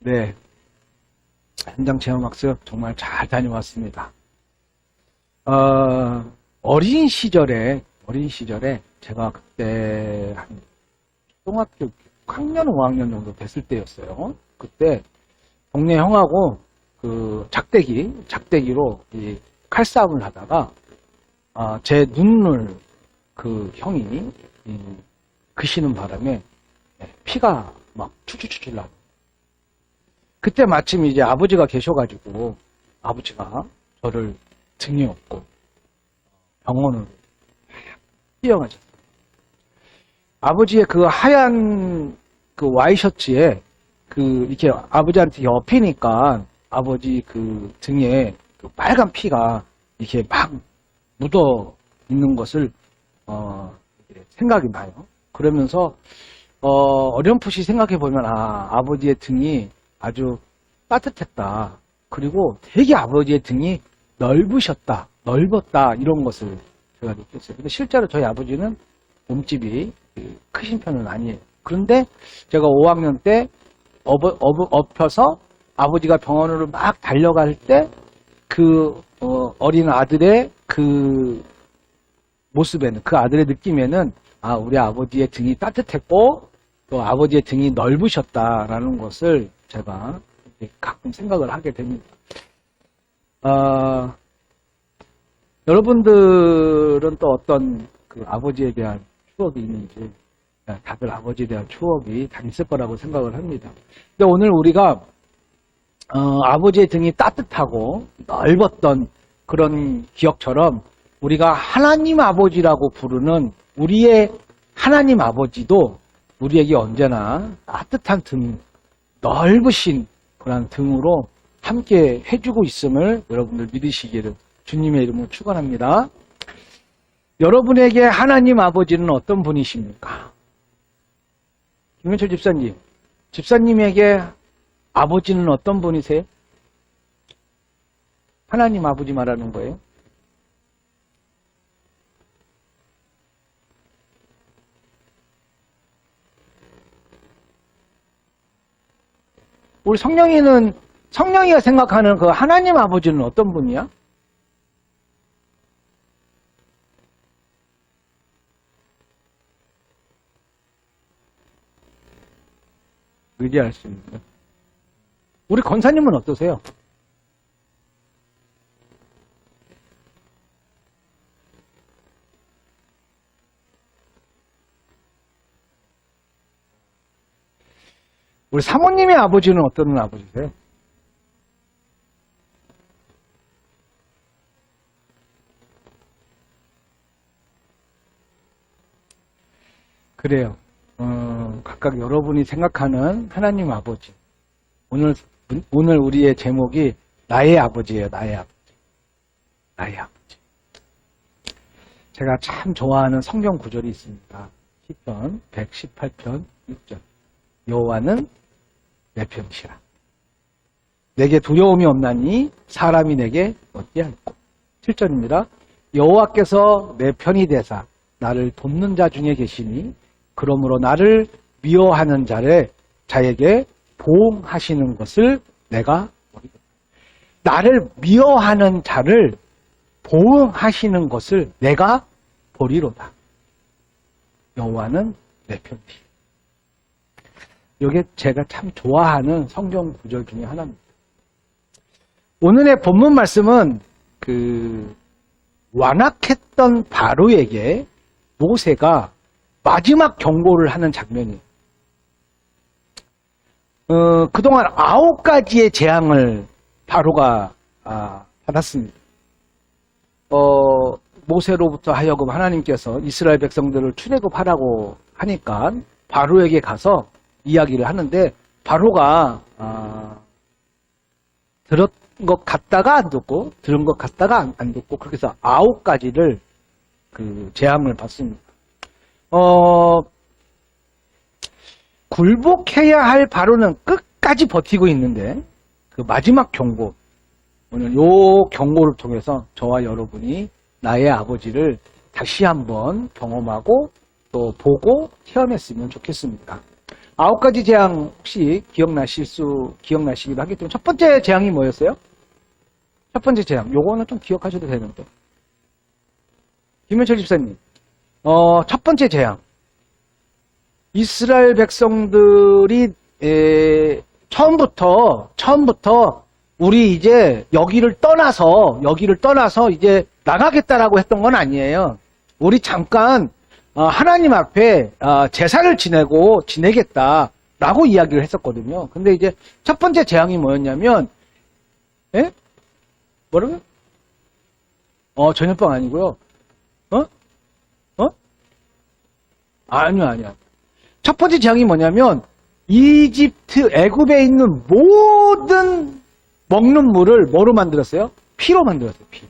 네, 현장 체험학습 정말 잘 다녀왔습니다. 어린 시절에 제가 그때 한 초등학교 6학년, 5학년 정도 됐을 때였어요. 그때 동네 형하고 그 작대기로 이 칼싸움을 하다가 제 눈을 그 형이 그시는 바람에 피가 막 추출추출 나고, 그때 마침 이제 아버지가 계셔가지고 아버지가 저를 등에 업고 병원으로 뛰어가셨어요. 아버지의 그 하얀 그 와이셔츠에 이렇게 아버지한테 엮이니까 아버지 그 등에 그 빨간 피가 이렇게 막 묻어 있는 것을 생각이 나요. 그러면서 어렴풋이 생각해 보면 아버지의 등이 아주 따뜻했다. 그리고 되게 아버지의 등이 넓었다 이런 것을 제가 느꼈어요. 근데 실제로 저희 아버지는 몸집이 크신 편은 아니에요. 그런데 제가 5학년 때 엎혀서 아버지가 병원으로 막 달려갈 때 그 어린 아들의 그 모습에는, 그 아들의 느낌에는 우리 아버지의 등이 따뜻했고 또 아버지의 등이 넓으셨다라는 것을 제가 가끔 생각을 하게 됩니다. 여러분들은 또 어떤 그 아버지에 대한 추억이 있는지, 다들 아버지에 대한 추억이 다 있을 거라고 생각을 합니다. 근데 오늘 우리가 아버지의 등이 따뜻하고 넓었던 그런 기억처럼 우리가 하나님 아버지라고 부르는 우리의 하나님 아버지도 우리에게 언제나 따뜻한 등, 넓으신 그런 등으로 함께 해주고 있음을 여러분들 믿으시기를 주님의 이름으로 축원합니다. 여러분에게 하나님 아버지는 어떤 분이십니까? 김현철 집사님에게 아버지는 어떤 분이세요? 하나님 아버지 말하는 거예요. 우리 성령이가 생각하는 그 하나님 아버지는 어떤 분이야? 의지할 수 있는. 우리 권사님은 어떠세요? 우리 사모님의 아버지는 어떤 아버지세요? 그래요. 각각 여러분이 생각하는 하나님 아버지. 오늘 우리의 제목이 나의 아버지예요. 나의 아버지. 제가 참 좋아하는 성경 구절이 있습니다. 시편 118편 6절. 여호와는 내 편이시라. 내게 두려움이 없나니 사람이 내게 어찌할꼬. 7절입니다. 여호와께서 내 편이 되사 나를 돕는 자 중에 계시니 그러므로 나를 미워하는 자에게 보응하시는 것을 내가 보리로다. 나를 미워하는 자를 보응하시는 것을 내가 보리로다. 여호와는 내 편이시라. 이게 제가 참 좋아하는 성경 구절 중에 하나입니다. 오늘의 본문 말씀은 완악했던 바로에게 모세가 마지막 경고를 하는 장면이에요. 그동안 9가지의 재앙을 바로가 받았습니다. 모세로부터 하여금 하나님께서 이스라엘 백성들을 출애굽하라고 하니까 바로에게 가서 이야기를 하는데 바로가 들은 것 같다가 안 듣고 들은 것 같다가 안 듣고 그렇게 해서 9가지를 재앙을 받습니다. 굴복해야 할 바로는 끝까지 버티고 있는데 그 마지막 경고, 오늘 요 경고를 통해서 저와 여러분이 나의 아버지를 다시 한번 경험하고 또 보고 체험했으면 좋겠습니다. 9가지 재앙 혹시 기억나시기도 하겠지만 첫 번째 재앙이 뭐였어요? 첫 번째 재앙. 요거는 좀 기억하셔도 되는데. 김현철 집사님. 첫 번째 재앙. 이스라엘 백성들이 처음부터 우리 이제 여기를 떠나서 이제 나가겠다라고 했던 건 아니에요. 우리 잠깐 하나님 앞에 제사를 지내겠다라고 이야기를 했었거든요. 근데 이제 첫 번째 재앙이 뭐였냐면, 예? 뭐라고요? 전염병 아니고요. 아니요. 첫 번째 재앙이 뭐냐면 애굽에 있는 모든 먹는 물을 뭐로 만들었어요? 피로 만들었어요. 피.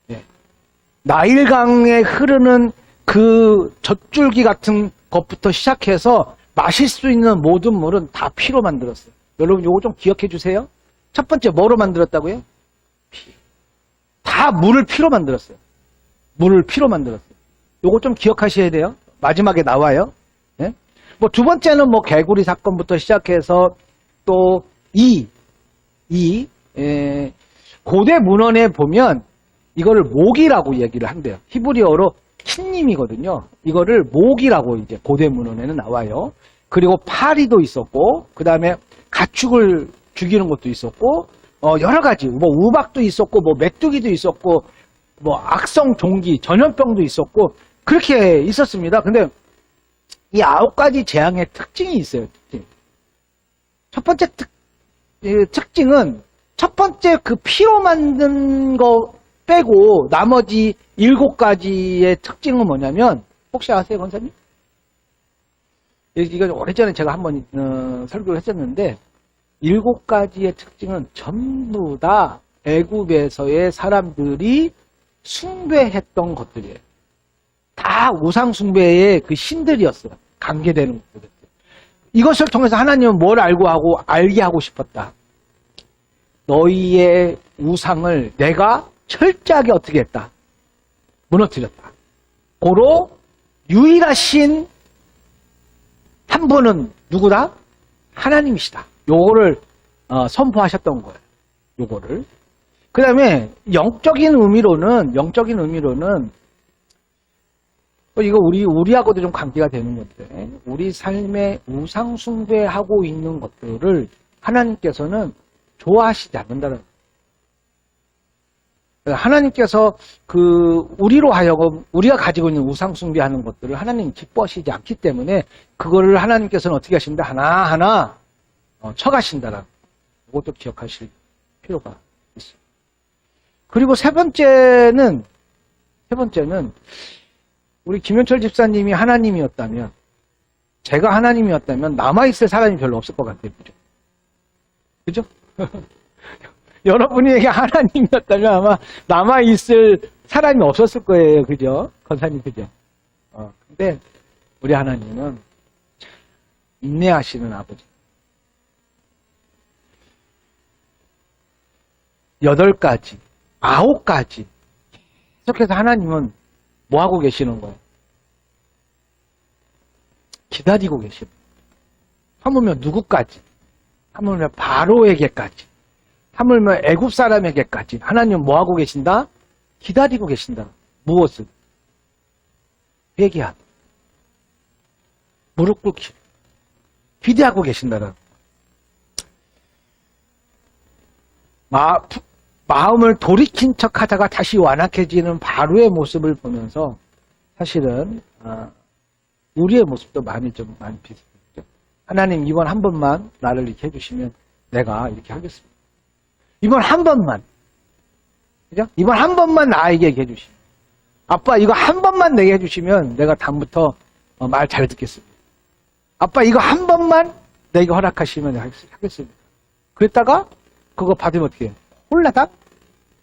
예. 나일강에 흐르는 그 젖줄기 같은 것부터 시작해서 마실 수 있는 모든 물은 다 피로 만들었어요. 여러분 요거 좀 기억해 주세요. 첫 번째 뭐로 만들었다고요? 피. 다 물을 피로 만들었어요. 물을 피로 만들었어요. 요거 좀 기억하셔야 돼요. 마지막에 나와요. 예? 뭐 두 번째는 뭐 개구리 사건부터 시작해서 또 고대 문헌에 보면 이거를 목이라고 얘기를 한대요. 히브리어로 킨님이거든요. 이거를 목이라고 이제 고대 문헌에는 나와요. 그리고 파리도 있었고, 그 다음에 가축을 죽이는 것도 있었고, 여러 가지, 뭐 우박도 있었고, 뭐 메뚜기도 있었고, 뭐 악성 종기, 전염병도 있었고, 그렇게 있었습니다. 근데 이 9가지 재앙의 특징이 있어요. 특징. 첫 번째 특징은 첫 번째 그 피로 만든 거 빼고 나머지 7가지의 특징은 뭐냐면 혹시 아세요, 권사님? 이거 오래전에 제가 한번 설교를 했었는데 7가지의 특징은 전부 다 애굽에서의 사람들이 숭배했던 것들이에요. 다 우상 숭배의 그 신들이었어요. 관계되는 것들. 이것을 통해서 하나님은 뭘 알게 하고 싶었다. 너희의 우상을 내가 철저하게 어떻게 했다? 무너뜨렸다. 고로 유일하신 한 분은 누구다? 하나님이시다. 요거를 선포하셨던 거예요. 요거를. 그 다음에 영적인 의미로는 이거 우리하고도 좀 관계가 되는 건데, 우리 삶에 우상 숭배하고 있는 것들을 하나님께서는 좋아하시지 않는다는 거예요. 하나님께서 우리로 하여금 우리가 가지고 있는 우상 숭배하는 것들을 하나님 기뻐하시지 않기 때문에 그거를 하나님께서는 어떻게 하신다? 하나하나 쳐가신다라는 그것도 기억하실 필요가 있습니다. 그리고 세 번째는 우리 김현철 집사님이 하나님이었다면, 제가 하나님이었다면 남아있을 사람이 별로 없을 것 같아요. 그죠? 여러분에게 하나님이었다면 아마 남아있을 사람이 없었을 거예요. 그죠? 권사님, 그죠? 근데 우리 하나님은 인내하시는 아버지. 8가지, 9가지. 계속해서 하나님은 뭐 하고 계시는 거예요? 기다리고 계십니다. 하물며 누구까지? 하물며 바로에게까지. 하물며 애굽 사람에게까지. 하나님은 뭐 하고 계신다? 기다리고 계신다. 무엇을? 회개하다. 무릎 꿇기. 기대하고 계신다는. 마음을 돌이킨 척 하다가 다시 완악해지는 바로의 모습을 보면서 사실은 우리의 모습도 많이 비슷해요. 하나님 이번 한 번만 나를 이렇게 해주시면 내가 이렇게 하겠습니다. 이번 한 번만, 그죠? 이번 한 번만 나에게 해주시면, 아빠 이거 한 번만 내게 해주시면 내가 다음부터 말 잘 듣겠습니다. 아빠 이거 한 번만 내게 허락하시면 내가 하겠습니다. 그랬다가 그거 받으면 어떻게 해요? 홀라닥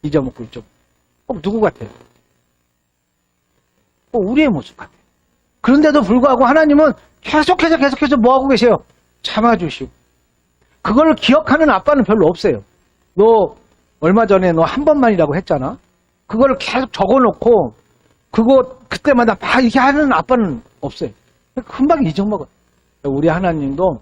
잊어먹고 있죠. 누구 같아요? 우리의 모습 같아요. 그런데도 불구하고 하나님은 계속해서 뭐 하고 계세요? 참아주시고. 그걸 기억하는 아빠는 별로 없어요. 너 얼마 전에 너 한 번만이라고 했잖아. 그거를 계속 적어놓고 그때마다 막 이렇게 하는 아빠는 없어요. 금방 잊어먹어요. 우리 하나님도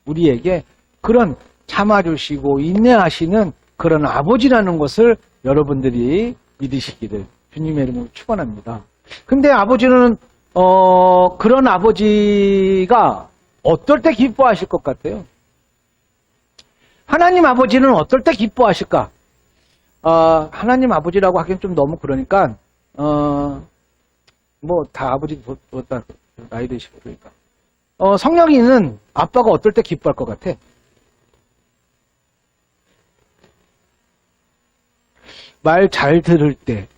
우리에게 그런 참아주시고 인내하시는 그런 아버지라는 것을 여러분들이 믿으시기를 주님의 이름으로 축원합니다. 근데 아버지는 그런 아버지가 어떨 때 기뻐하실 것 같아요? 하나님 아버지는 어떨 때 기뻐하실까? 하나님 아버지라고 하기엔 좀 너무 그러니까 뭐 다 아버지 다 나이 드시고 그러니까 성령이는 아빠가 어떨 때 기뻐할 것 같아? 말 잘 들을 때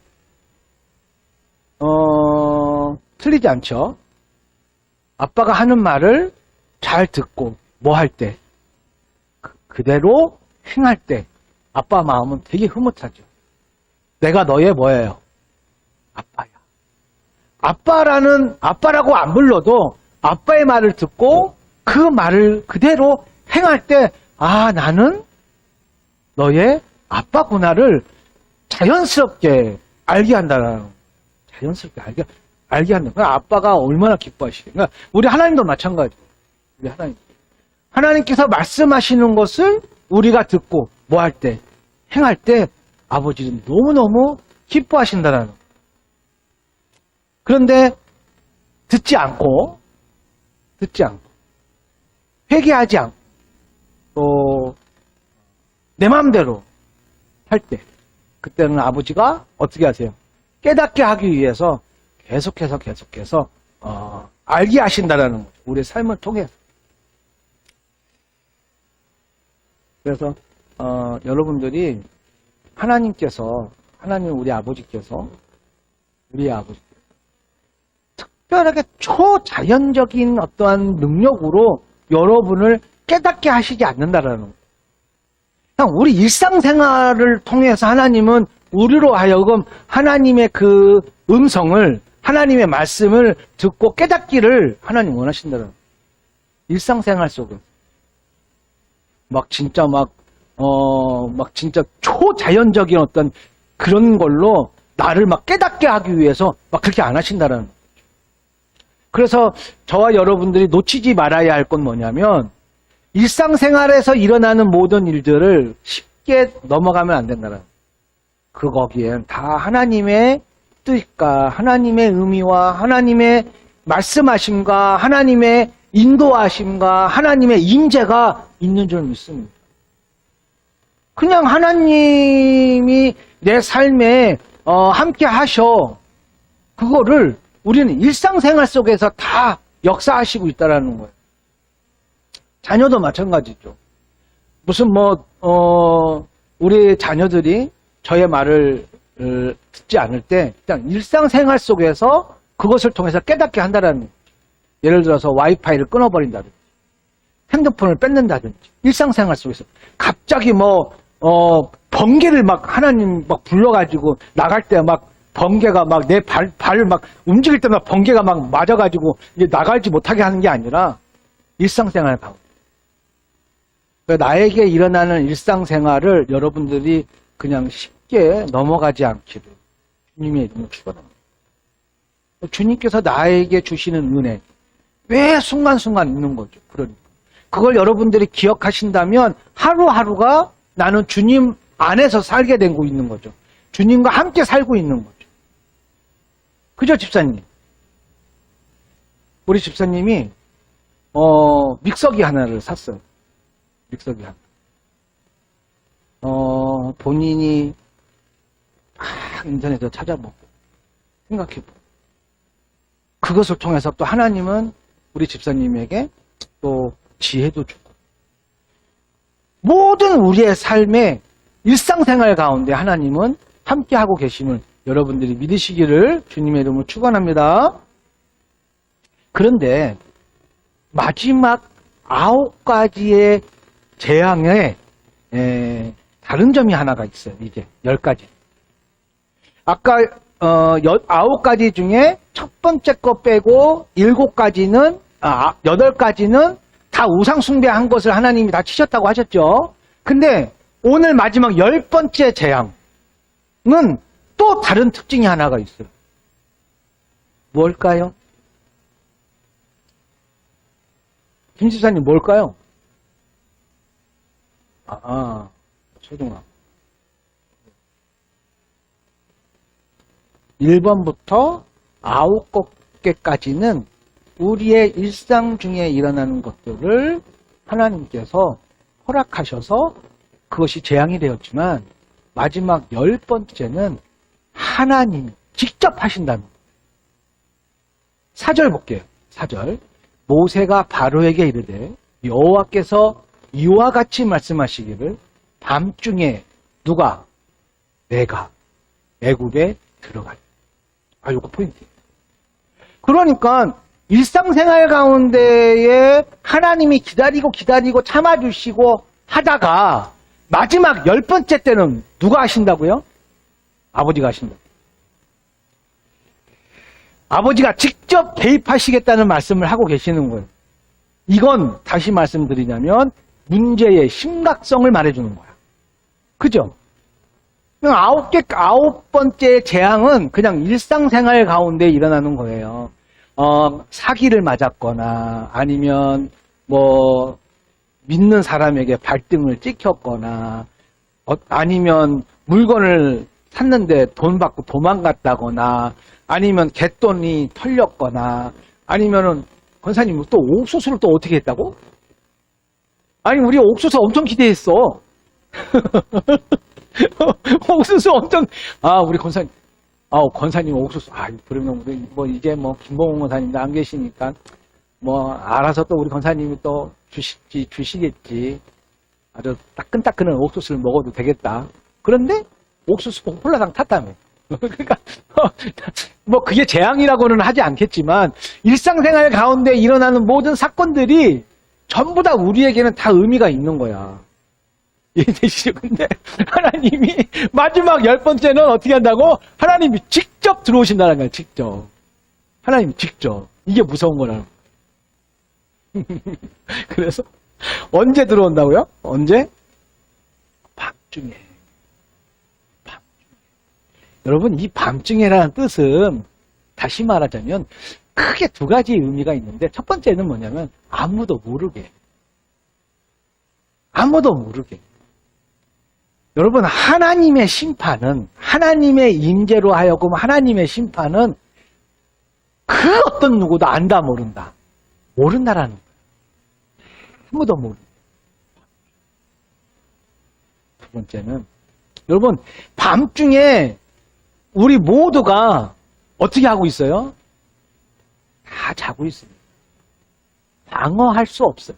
틀리지 않죠? 아빠가 하는 말을 잘 듣고 뭐 할 때 그대로 행할 때 아빠 마음은 되게 흐뭇하죠. 내가 너의 뭐예요? 아빠야. 아빠라고 안 불러도 아빠의 말을 듣고 그 말을 그대로 행할 때 나는 너의 아빠구나를 자연스럽게 알게 한다는 자연스럽게 알게 한다. 그러니까 아빠가 얼마나 기뻐하시는가. 그러니까 우리 하나님도 마찬가지. 우리 하나님께서 말씀하시는 것을 우리가 듣고 뭐 할 때, 행할 때 아버지는 너무너무 기뻐하신다는. 그런데 듣지 않고 회개하지 않고 또 내 마음대로 할 때 그때는 아버지가 어떻게 하세요? 깨닫게 하기 위해서 계속해서 알게 하신다라는 거죠. 우리의 삶을 통해서. 그래서 여러분들이 하나님 우리 아버지께서 특별하게 초자연적인 어떠한 능력으로 여러분을 깨닫게 하시지 않는다라는 거예요. 그냥 우리 일상생활을 통해서 하나님은 우리로 하여금 하나님의 그 음성을, 하나님의 말씀을 듣고 깨닫기를 하나님 원하신다는 거예요. 일상생활 속에. 진짜 초자연적인 어떤 그런 걸로 나를 깨닫게 하기 위해서 그렇게 안 하신다는 거예요. 그래서 저와 여러분들이 놓치지 말아야 할 건 뭐냐면 일상생활에서 일어나는 모든 일들을 쉽게 넘어가면 안 된다는 거예요. 거기엔 다 하나님의 뜻과 하나님의 의미와 하나님의 말씀하심과 하나님의 인도하심과 하나님의 임재가 있는 줄 믿습니다. 그냥 하나님이 내 삶에 함께 하셔. 그거를 우리는 일상생활 속에서 다 역사하시고 있다는 거예요. 자녀도 마찬가지죠. 무슨 우리 자녀들이 저의 말을 듣지 않을 때 그냥 일상생활 속에서 그것을 통해서 깨닫게 한다는 거예요. 예를 들어서 와이파이를 끊어버린다든지 핸드폰을 뺏는다든지 일상생활 속에서 갑자기 번개를 하나님 불러가지고 나갈 때 번개가 내 발을 움직일 때 번개가 맞아가지고 이제 나가지 못하게 하는 게 아니라 일상생활 가운데. 나에게 일어나는 일상생활을 여러분들이 그냥 쉽게 넘어가지 않기를 주님의 이름으로 축원합니다. 주님께서 나에게 주시는 은혜 왜 순간순간 있는 거죠. 그러니까 그걸 여러분들이 기억하신다면 하루하루가 나는 주님 안에서 살게 되고 있는 거죠. 주님과 함께 살고 있는 거죠. 그죠, 집사님? 우리 집사님이 믹서기 하나를 샀어요. 믹서기 하나. 본인이 인터넷에서 찾아보고 생각해보고 그것을 통해서 또 하나님은 우리 집사님에게 또 지혜도 주고 모든 우리의 삶의 일상생활 가운데 하나님은 함께하고 계심을 여러분들이 믿으시기를 주님의 이름으로 축원합니다. 그런데 마지막 9가지의 재앙에 다른 점이 하나가 있어요. 이제 10가지. 아까 9가지 중에 첫 번째 거 빼고 7가지는 8가지는 다 우상 숭배한 것을 하나님이 다 치셨다고 하셨죠. 근데 오늘 마지막 10번째 재앙은 또 다른 특징이 하나가 있어요. 뭘까요? 김 집사님 뭘까요? 초등학 1번부터 9개까지는 우리의 일상 중에 일어나는 것들을 하나님께서 허락하셔서 그것이 재앙이 되었지만 마지막 10번째는 하나님이 직접 하신다는 거예요. 4절 볼게요. 4절. 모세가 바로에게 이르되 여호와께서 이와 같이 말씀하시기를 밤중에 누가? 내가 애굽에 들어가리. 요거 포인트예요. 그러니까 일상생활 가운데에 하나님이 기다리고 참아주시고 하다가 마지막 10번째 때는 누가 하신다고요? 아버지가 하신다. 아버지가 직접 개입하시겠다는 말씀을 하고 계시는 거예요. 이건 다시 말씀드리냐면 문제의 심각성을 말해주는 거야. 그죠? 9번째 재앙은 그냥 일상생활 가운데 일어나는 거예요. 사기를 맞았거나 아니면 뭐 믿는 사람에게 발등을 찍혔거나 아니면 물건을 샀는데 돈 받고 도망갔다거나 아니면 갯돈이 털렸거나 아니면은 권사님 또 옥수수를 또 어떻게 했다고? 아니 우리 옥수수 엄청 기대했어. 옥수수 엄청 우리 권사님 권사님 옥수수 그러면 우리 뭐 이제 뭐 김봉훈 권사님도 안 계시니까 뭐 알아서 또 우리 권사님이 또 주시겠지. 아주 따끈따끈한 옥수수를 먹어도 되겠다. 그런데 옥수수 홀라당 탔다며. 그러니까 뭐 그게 재앙이라고는 하지 않겠지만 일상생활 가운데 일어나는 모든 사건들이 전부 다 우리에게는 다 의미가 있는 거야. 이해되시죠? 근데 하나님이 마지막 10번째는 어떻게 한다고? 하나님이 직접 들어오신다는 거야. 직접. 하나님이 직접. 이게 무서운 거라는 거야. 그래서 언제 들어온다고요? 언제? 밤중에. 여러분 이 밤중에라는 뜻은 다시 말하자면 크게 두 가지 의미가 있는데 첫 번째는 뭐냐면 아무도 모르게. 여러분 하나님의 심판은 하나님의 임재로 하여금 하나님의 심판은 그 어떤 누구도 안다 모른다. 모른다라는 거예요. 아무도 모른다. 두 번째는 여러분 밤중에 우리 모두가 어떻게 하고 있어요? 다 자고 있습니다. 방어할 수 없어요.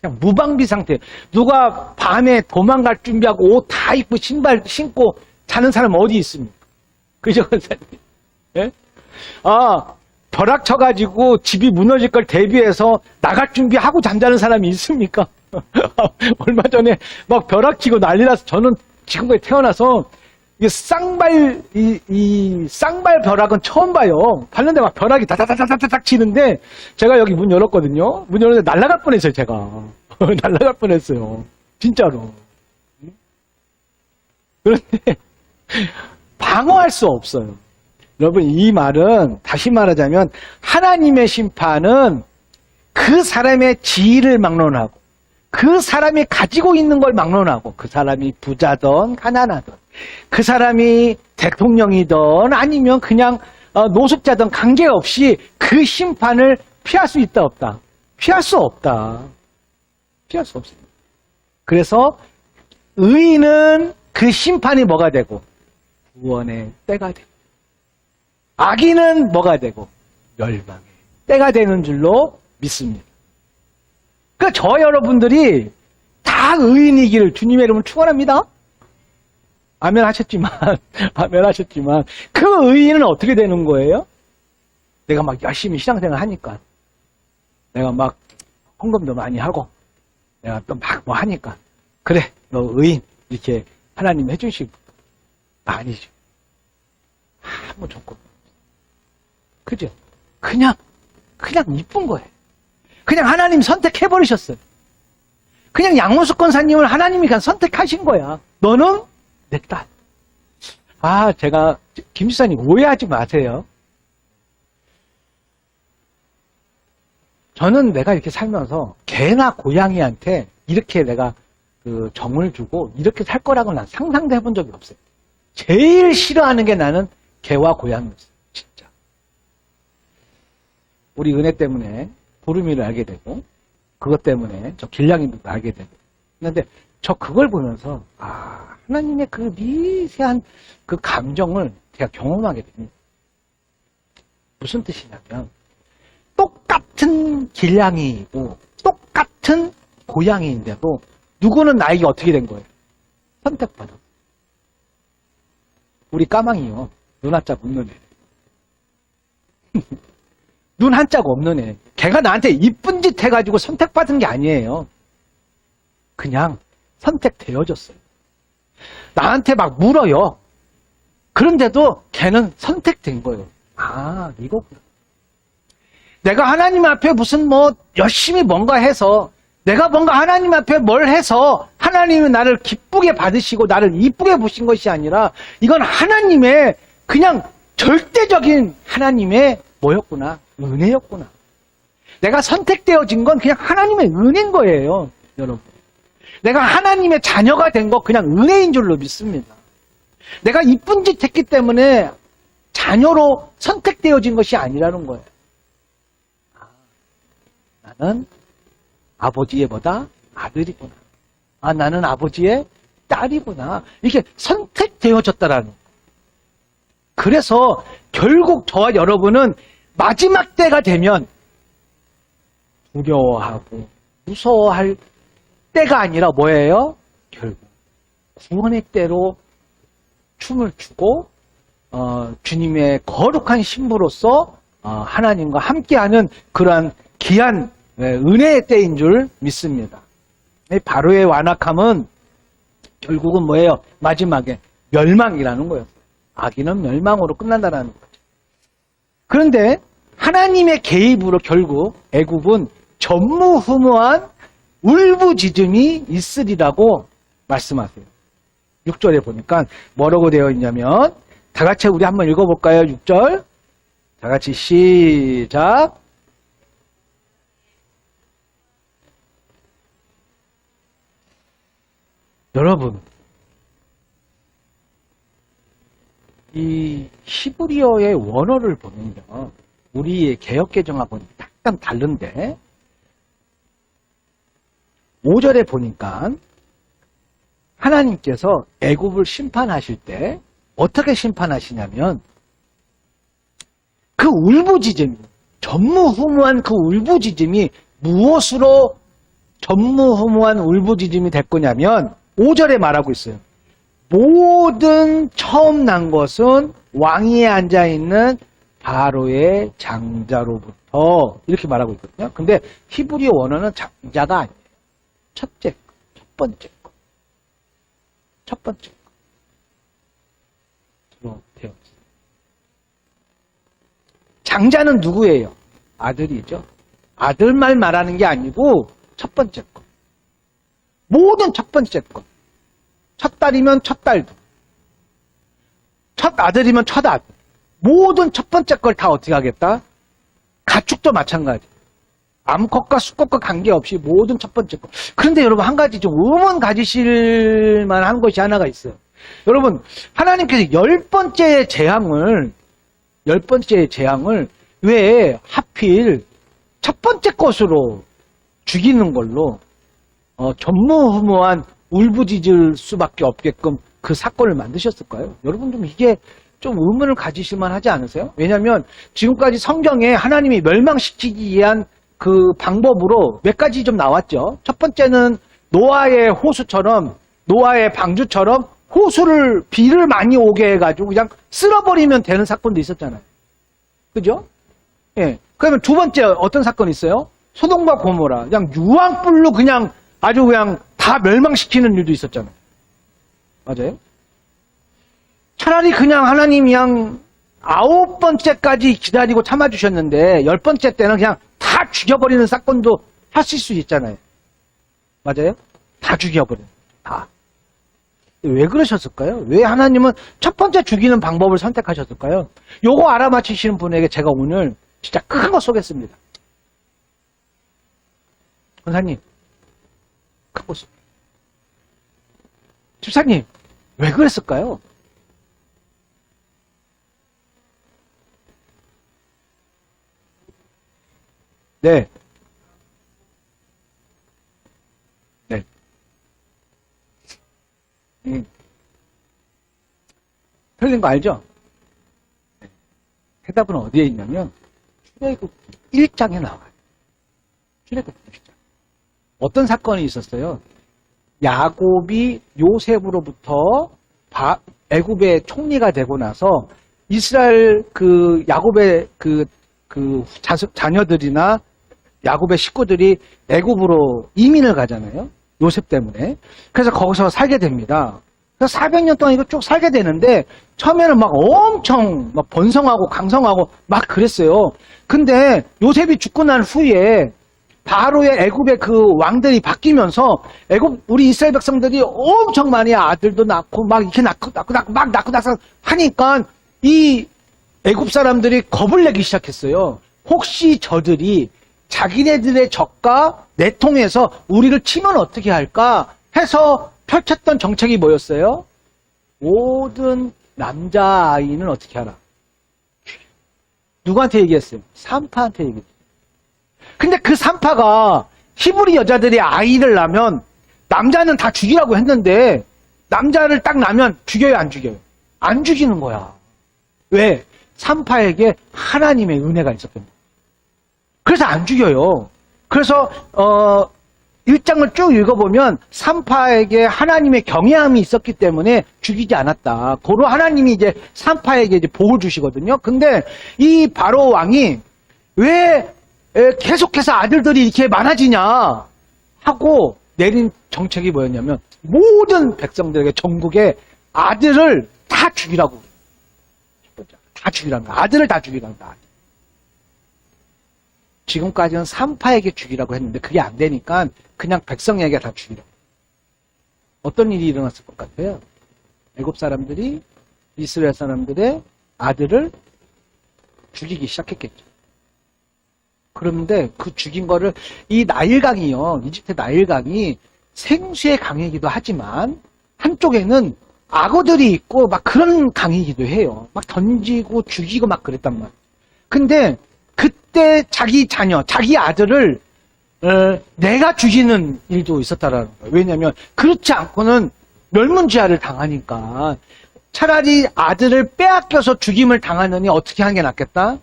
그냥 무방비 상태. 누가 밤에 도망갈 준비하고 옷 다 입고 신발 신고 자는 사람 어디 있습니까? 그죠, 선생님? 예? 벼락 쳐가지고 집이 무너질 걸 대비해서 나갈 준비하고 잠자는 사람이 있습니까? 얼마 전에 막 벼락 치고 난리 나서 저는 지금까지 태어나서 이 쌍발 벼락은 처음 봐요. 봤는데 막 벼락이 다다다다닥 치는데 제가 여기 문 열었거든요. 문 열었는데 날아갈 뻔했어요, 제가. 날아갈 뻔했어요. 진짜로. 그런데 방어할 수 없어요. 여러분 이 말은 다시 말하자면 하나님의 심판은 그 사람의 지위를 막론하고 그 사람이 가지고 있는 걸 막론하고 그 사람이 부자든 가난하든 그 사람이 대통령이든 아니면 그냥 노숙자든 관계없이 그 심판을 피할 수 있다 없다? 피할 수 없다. 피할 수 없습니다. 그래서 의인은 그 심판이 뭐가 되고 구원의 때가 되고 악인은 뭐가 되고 멸망의 때가 되는 줄로 믿습니다. 그러니까 저 여러분들이 다 의인이기를 주님의 이름으로 축원합니다. 아멘 하셨지만 그 의인은 어떻게 되는 거예요? 내가 막 열심히 신앙생활 하니까 내가 막 헌금도 많이 하고 내가 또 막 뭐 하니까 그래 너 의인 이렇게 하나님 해주시고 아니죠. 아무 조건 그죠? 그냥 이쁜 거예요. 그냥 하나님 선택해버리셨어요. 그냥 양문숙 권사님을 하나님이 그냥 선택하신 거야. 너는 내 딸. 제가 김 지사님 오해하지 마세요. 저는 내가 이렇게 살면서 개나 고양이한테 이렇게 내가 그 정을 주고 이렇게 살 거라고 난 상상도 해본 적이 없어요. 제일 싫어하는 게 나는 개와 고양이였어요. 진짜. 우리 은혜 때문에 보름이를 알게 되고 그것 때문에 저 길냥이도 알게 되고 그런데 저 그걸 보면서 하나님의 그 미세한 그 감정을 제가 경험하게 됩니다. 무슨 뜻이냐면 똑같은 길냥이이고 똑같은 고양이인데도 누구는 나에게 어떻게 된 거예요? 선택받아. 우리 까망이요. 눈 한짝 없는 애. 눈 한짝 없는 애. 걔가 나한테 이쁜 짓 해가지고 선택받은 게 아니에요. 그냥 선택되어졌어요. 나한테 막 물어요. 그런데도 걔는 선택된 거예요. 이거구나. 내가 하나님 앞에 무슨 열심히 뭔가 해서 내가 뭔가 하나님 앞에 뭘 해서 하나님이 나를 기쁘게 받으시고 나를 이쁘게 보신 것이 아니라 이건 하나님의 그냥 절대적인 하나님의 뭐였구나? 은혜였구나. 내가 선택되어진 건 그냥 하나님의 은혜인 거예요. 여러분. 내가 하나님의 자녀가 된 거 그냥 은혜인 줄로 믿습니다. 내가 이쁜 짓 했기 때문에 자녀로 선택되어진 것이 아니라는 거예요. 나는 아버지의 보다 아들이구나. 나는 아버지의 딸이구나. 이게 선택되어졌다라는 거예요. 그래서 결국 저와 여러분은 마지막 때가 되면 두려워하고 무서워할 때가 아니라 뭐예요? 결국 구원의 때로 춤을 추고 주님의 거룩한 신부로서 하나님과 함께하는 그러한 귀한 은혜의 때인 줄 믿습니다. 바로의 완악함은 결국은 뭐예요? 마지막에 멸망이라는 거예요. 악인은 멸망으로 끝난다는 거죠. 그런데 하나님의 개입으로 결국 애굽은 전무후무한 울부짖음이 있으리라고 말씀하세요. 6절에 보니까 뭐라고 되어 있냐면 다 같이 우리 한번 읽어볼까요? 6절 다 같이 시작. 여러분, 이 히브리어의 원어를 보면요, 우리의 개역개정하고는 약간 다른데 5절에 보니까 하나님께서 애굽을 심판하실 때 어떻게 심판하시냐면 그 울부짖음, 전무후무한 그 울부짖음이 무엇으로 전무후무한 울부짖음이 될 거냐면 5절에 말하고 있어요. 모든 처음 난 것은 왕위에 앉아있는 바로의 장자로부터 이렇게 말하고 있거든요. 근데 히브리 원어는 장자가 아니에요. 첫째 거, 첫 번째 거. 첫 번째 거. 되어 있어요. 장자는 누구예요? 아들이죠. 아들만 말하는 게 아니고 첫 번째 거. 모든 첫 번째 거. 첫 딸이면 첫 딸도. 첫 아들이면 첫 아들. 모든 첫 번째 걸 다 어떻게 하겠다? 가축도 마찬가지. 암컷과 수컷과 관계없이 모든 첫 번째 거. 그런데 여러분 한 가지 좀 의문 가지실 만한 것이 하나가 있어요. 여러분 하나님께서 열 번째 재앙을 왜 하필 첫 번째 것으로 죽이는 걸로 전무후무한 울부짖을 수밖에 없게끔 그 사건을 만드셨을까요? 여러분 좀 이게 좀 의문을 가지실 만하지 않으세요? 왜냐하면 지금까지 성경에 하나님이 멸망시키기 위한 그 방법으로 몇 가지 좀 나왔죠. 첫 번째는 노아의 호수처럼 노아의 방주처럼 호수를 비를 많이 오게 해가지고 그냥 쓸어버리면 되는 사건도 있었잖아요. 그죠? 예. 그러면 두 번째 어떤 사건이 있어요? 소돔과 고모라 그냥 유황불로 그냥 아주 그냥 다 멸망시키는 일도 있었잖아요. 맞아요? 차라리 그냥 하나님이 그냥 9번째까지 기다리고 참아주셨는데 10번째 때는 그냥 다 죽여버리는 사건도 하실 수 있잖아요. 맞아요? 다 죽여버리는. 다. 왜 그러셨을까요? 왜 하나님은 첫 번째 죽이는 방법을 선택하셨을까요? 요거 알아맞히시는 분에게 제가 오늘 진짜 큰 거 쏘겠습니다. 권사님, 가보소. 집사님, 왜 그랬을까요? 네. 네. 틀린 거 알죠? 네. 해답은 어디에 있냐면, 출애굽 1장에 나와요. 출애굽 1장. 어떤 사건이 있었어요? 야곱이 요셉으로부터 애굽의 총리가 되고 나서 이스라엘 야곱의 자녀들이나 야곱의 식구들이 애굽으로 이민을 가잖아요. 요셉 때문에. 그래서 거기서 살게 됩니다. 그래서 400년 동안 이거 쭉 살게 되는데 처음에는 막 엄청 막 번성하고 강성하고 막 그랬어요. 근데 요셉이 죽고 난 후에 바로의 애굽의 그 왕들이 바뀌면서 우리 이스라엘 백성들이 엄청 많이 아들도 낳고 막 이렇게 낳고 하니까 이 애굽 사람들이 겁을 내기 시작했어요. 혹시 저들이 자기네들의 적과 내통해서 우리를 치면 어떻게 할까 해서 펼쳤던 정책이 뭐였어요? 모든 남자아이는 어떻게 하라? 누구한테 얘기했어요? 산파한테 얘기했어요. 근데 그 산파가 히브리 여자들이 아이를 낳으면 남자는 다 죽이라고 했는데 남자를 딱 낳으면 죽여요, 안 죽여요? 안 죽이는 거야. 왜? 산파에게 하나님의 은혜가 있었기 때문에. 그래서 안 죽여요. 그래서 1장을 쭉 읽어보면 산파에게 하나님의 경외함이 있었기 때문에 죽이지 않았다. 고로 하나님이 이제 산파에게 이제 복을 주시거든요. 근데 이 바로 왕이 왜 계속해서 아들들이 이렇게 많아지냐 하고 내린 정책이 뭐였냐면 모든 백성들에게 전국에 아들을 다 죽이라고. 다 죽이라는 거야. 아들을 다 죽이라는 거야. 지금까지는 산파에게 죽이라고 했는데 그게 안 되니까 그냥 백성에게 다 죽이라고. 어떤 일이 일어났을 것 같아요? 애굽 사람들이 이스라엘 사람들의 아들을 죽이기 시작했겠죠. 그런데 그 죽인 거를 이 나일강이요. 이집트 나일강이 생수의 강이기도 하지만 한쪽에는 악어들이 있고 막 그런 강이기도 해요. 막 던지고 죽이고 막 그랬단 말이에요. 근데 그때 자기 자녀, 자기 아들을 내가 죽이는 일도 있었다라는 거예요. 왜냐하면 그렇지 않고는 멸문지화를 당하니까 차라리 아들을 빼앗겨서 죽임을 당하느니 어떻게 하는 게 낫겠다?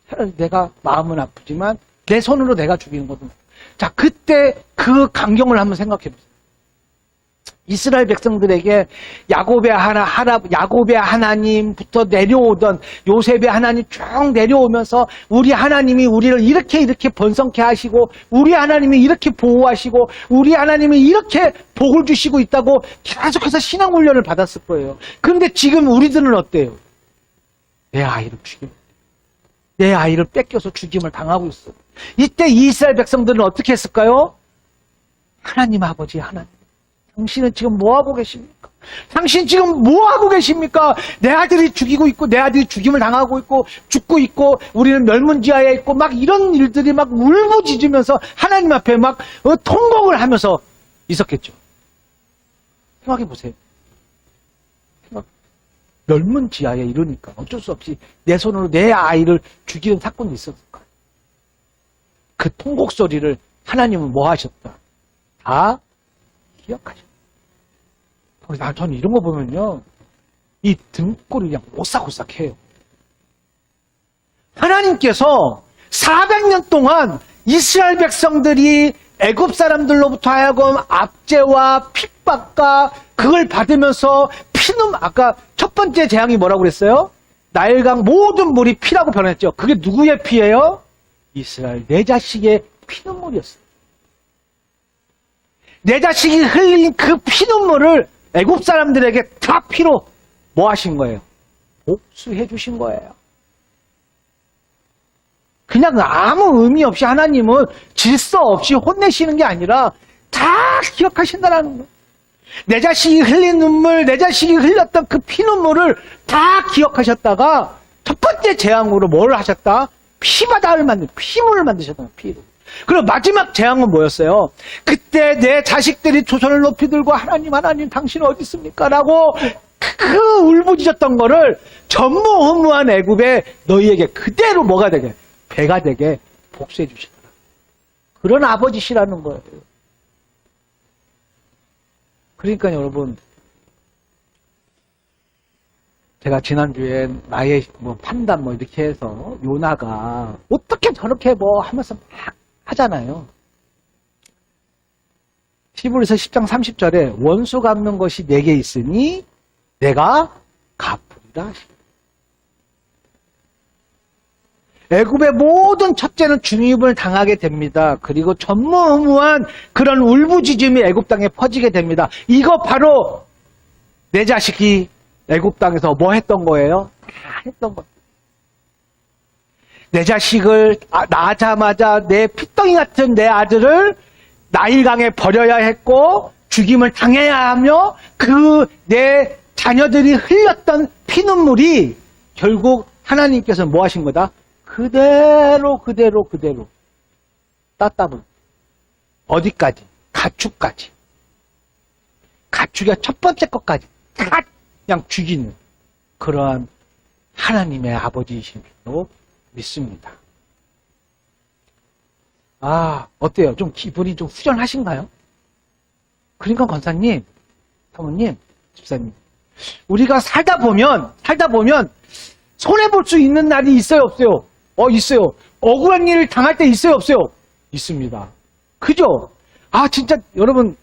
차라리 내가 마음은 아프지만 내 손으로 내가 죽이는 것도. 자, 그때 그 광경을 한번 생각해 보세요. 이스라엘 백성들에게 야곱의 하나님부터 내려오던 요셉의 하나님 쭉 내려오면서 우리 하나님이 우리를 이렇게 번성케 하시고 우리 하나님이 이렇게 보호하시고 우리 하나님이 이렇게 복을 주시고 있다고 계속해서 신앙 훈련을 받았을 거예요. 그런데 지금 우리들은 어때요? 내 아이를 죽이고 내 아이를 뺏겨서 죽임을 당하고 있어. 이때 이스라엘 백성들은 어떻게 했을까요? 하나님 아버지 하나님, 당신은 지금 뭐하고 계십니까? 당신 지금 뭐하고 계십니까? 내 아들이 죽이고 있고 내 아들이 죽임을 당하고 있고 죽고 있고 우리는 멸문지하에 있고 막 이런 일들이 막 울부짖으면서 하나님 앞에 막 통곡을 하면서 있었겠죠. 생각해 보세요. 멸문지하에 이러니까 어쩔 수 없이 내 손으로 내 아이를 죽이는 사건이 있었을 거예요. 그 통곡 소리를 하나님은 뭐 하셨다? 다 기억하셨다. 저는 이런 거 보면요, 이 등골이 그냥 오싹오싹해요. 하나님께서 400년 동안 이스라엘 백성들이 애굽 사람들로부터 하여금 압제와 핍박과 그걸 받으면서 피눈, 아까 첫 번째 재앙이 뭐라고 그랬어요? 나일강 모든 물이 피라고 변했죠. 그게 누구의 피예요? 이스라엘 내 자식의 피눈물이었어요. 내 자식이 흘린 그 피눈물을 애굽 사람들에게 다 피로 뭐 하신 거예요? 복수해 주신 거예요. 그냥 아무 의미 없이 하나님은 질서 없이 혼내시는 게 아니라 다 기억하신다라는 거예요. 내 자식이 흘린 눈물, 내 자식이 흘렸던 그 피눈물을 다 기억하셨다가 첫 번째 재앙으로 뭘 하셨다? 피바다를 피물을 만드셨다. 피를. 그리고 마지막 재앙은 뭐였어요? 그때 내 자식들이 두 손을 높이 들고 하나님 하나님 당신 어디 있습니까? 라고 그 울부짖었던 거를 전무후무한 애굽에 너희에게 그대로 뭐가 되게 배가 되게 복수해 주시더라. 그런 아버지시라는 거예요. 그러니까 여러분, 제가 지난주에 나의 뭐 판단 뭐 이렇게 해서 요나가 어떻게 저렇게 뭐 하면서 막 하잖아요. 히브리서 10장 30절에 원수 갚는 것이 내게 있으니 내가 갚으리라. 애굽의 모든 첫째는 죽임을 당하게 됩니다. 그리고 전무후무한 그런 울부짖음이 애굽 땅에 퍼지게 됩니다. 이거 바로 내 자식이 애굽 땅에서 뭐 했던 거예요? 다 했던 거예요. 내 자식을 낳자마자 내 피덩이 같은 내 아들을 나일강에 버려야 했고 죽임을 당해야 하며 그 내 자녀들이 흘렸던 피눈물이 결국 하나님께서 뭐 하신 거다? 그대로 따따블 어디까지? 가축까지. 가축의 첫 번째 것까지 다 그냥 죽이는 그러한 하나님의 아버지이신 줄로 믿습니다. 아, 어때요? 좀 기분이 좀 후련하신가요? 그러니까 권사님, 사모님, 집사님, 우리가 살다 보면 손해볼 수 있는 날이 있어요, 없어요? 있어요. 억울한 일을 당할 때 있어요, 없어요? 있습니다. 그죠? 아, 진짜, 여러분,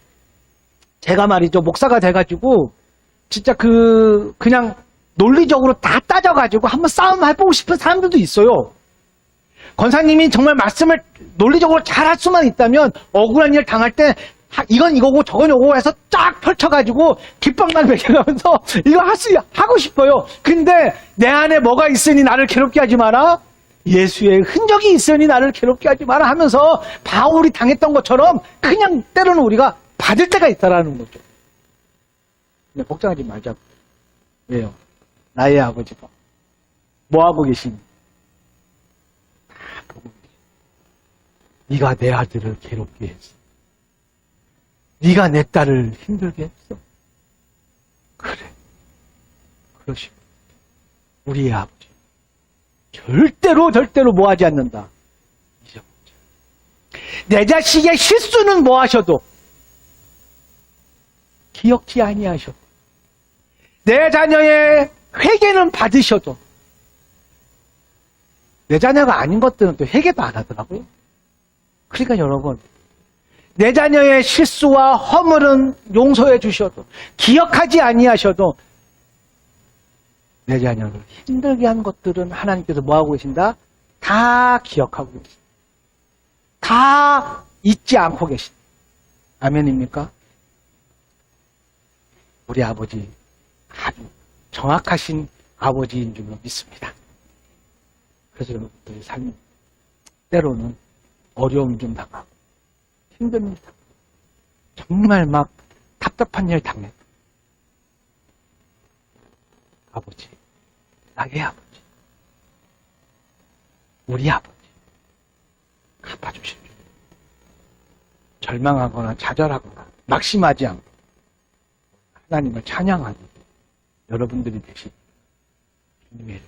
제가 말이죠, 목사가 돼가지고, 진짜 그냥 논리적으로 다 따져가지고 한번 싸움 해보고 싶은 사람들도 있어요. 권사님이 정말 말씀을 논리적으로 잘 할 수만 있다면, 억울한 일 당할 때, 이건 이거고 저건 이거고 해서 쫙 펼쳐가지고 깃방만 매겨가면서 이거 하고 싶어요. 근데 내 안에 뭐가 있으니 나를 괴롭게 하지 마라. 예수의 흔적이 있으니 나를 괴롭게 하지 마라 하면서 바울이 당했던 것처럼 그냥 때로는 우리가 받을 때가 있다라는 거죠. 근데 걱정하지 말자고. 왜요? 나의 아버지가 뭐하고 계시니? 다 보고 계시. 네가 내 아들을 괴롭게 했어. 네가 내 딸을 힘들게 했어. 그래. 그러시고 우리의 아버지 절대로 뭐 하지 않는다. 잊어먹지. 내 자식의 실수는 뭐 하셔도 기억지 아니하셔도 내 자녀의 회개는 받으셔도 내 자녀가 아닌 것들은 또 회개도 안 하더라고요. 그러니까 여러분 내 자녀의 실수와 허물은 용서해 주셔도 기억하지 아니하셔도 내 자녀를 힘들게 한 것들은 하나님께서 뭐하고 계신다? 다 기억하고 계신다. 다 잊지 않고 계신다. 아멘입니까? 우리 아버지 아주 정확하신 아버지인 줄로 믿습니다. 그래서 여러분들의 삶 때로는 어려움 좀 당하고 힘듭니다. 정말 막 답답한 일 당해. 아버지, 나의 아버지, 우리 아버지 갚아주십시오. 절망하거나 좌절하거나 낙심하지 않고 하나님을 찬양하는 여러분들이 되신 주님의